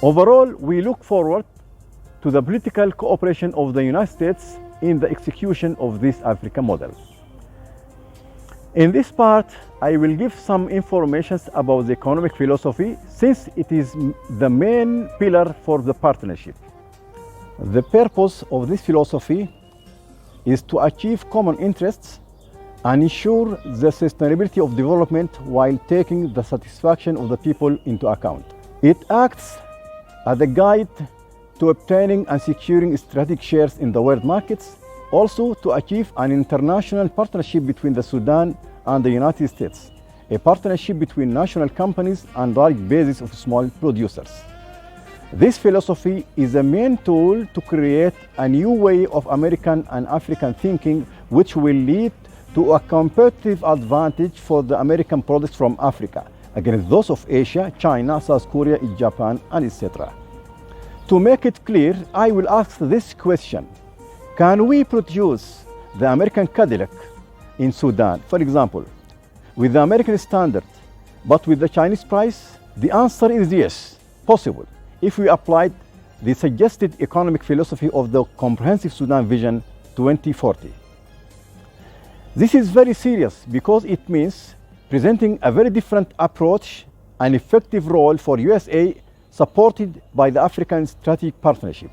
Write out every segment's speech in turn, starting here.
Overall, we look forward to the political cooperation of the United States in the execution of this Africa model. In this part, I will give some information about the economic philosophy since it is the main pillar for the partnership. The purpose of this philosophy is to achieve common interests and ensure the sustainability of development while taking the satisfaction of the people into account. It acts as a guide to obtaining and securing strategic shares in the world markets, also to achieve an international partnership between the Sudan and the United States, a partnership between national companies and direct basis of small producers. This philosophy is a main tool to create a new way of American and African thinking, which will lead to a competitive advantage for the American products from Africa against those of Asia, China, South Korea, Japan, and etc. To make it clear, I will ask this question: can we produce the American Cadillac in Sudan, for example, with the American standard, but with the Chinese price? The answer is yes, possible, if we applied the suggested economic philosophy of the Comprehensive Sudan Vision 2040. This is very serious because it means presenting a very different approach and effective role for USA supported by the African Strategic Partnership.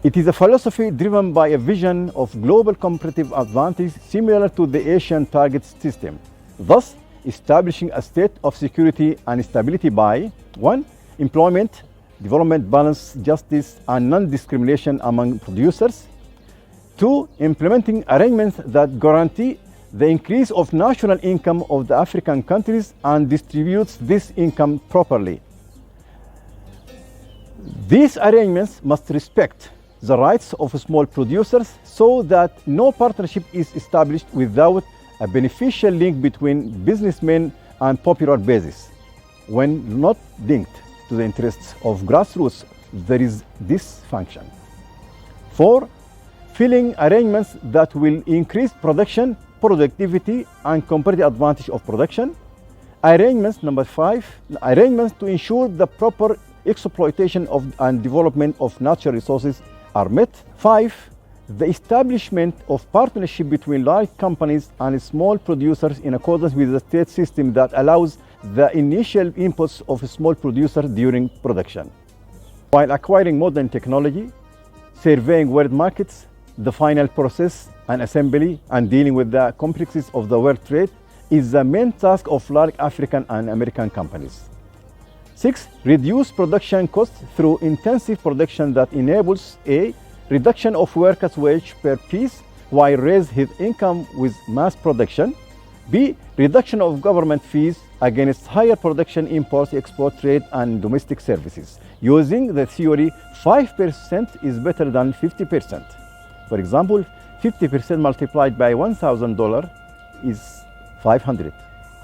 It is a philosophy driven by a vision of global competitive advantage similar to the Asian target system, thus establishing a state of security and stability by 1. Employment, development balance, justice, and non-discrimination among producers. 2. Implementing arrangements that guarantee the increase of national income of the African countries and distributes this income properly. These arrangements must respect the rights of small producers so that no partnership is established without a beneficial link between businessmen and popular bases. When not linked to the interests of grassroots, there is dysfunction. 4. Filling arrangements that will increase production, productivity, and competitive advantage of production. Arrangements, number 5, arrangements to ensure the proper exploitation of and development of natural resources are met. 5. The establishment of partnership between large companies and small producers in accordance with the state system that allows the initial inputs of a small producer during production. While acquiring modern technology, surveying world markets, the final process and assembly, and dealing with the complexities of the world trade is the main task of large African and American companies. 6. Reduce production costs through intensive production that enables a reduction of workers' wage per piece while raise his income with mass production. B. Reduction of government fees against higher production, imports, export, trade, and domestic services. Using the theory, 5% is better than 50%. For example, 50% multiplied by $1,000 is 500,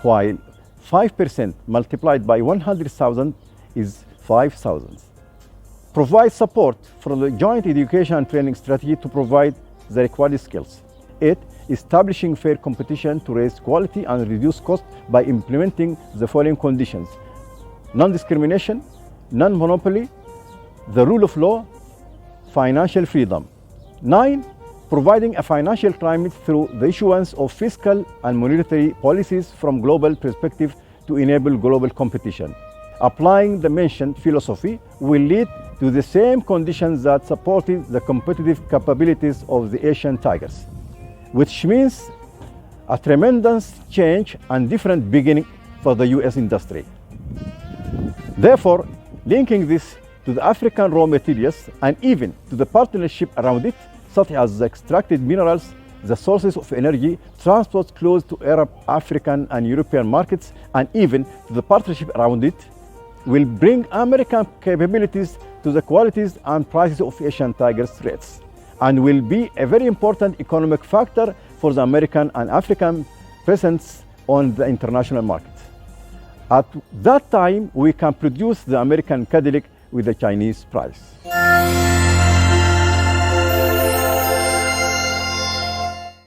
while 5% multiplied by 100,000 is 5,000. Provide support for the joint education and training strategy to provide the required skills. 8. Establishing fair competition to raise quality and reduce cost by implementing the following conditions: non-discrimination, non-monopoly, the rule of law, financial freedom. 9. Providing a financial climate through the issuance of fiscal and monetary policies from global perspective to enable global competition. Applying the mentioned philosophy will lead to the same conditions that supported the competitive capabilities of the Asian tigers, which means a tremendous change and different beginning for the US industry. Therefore, linking this to the African raw materials and even to the partnership around it, such as the extracted minerals, the sources of energy, transport close to Arab, African, and European markets, and even to the partnership around it, will bring American capabilities to the qualities and prices of Asian tigers rates, and will be a very important economic factor for the American and African presence on the international market. At that time, we can produce the American Cadillac with the Chinese price.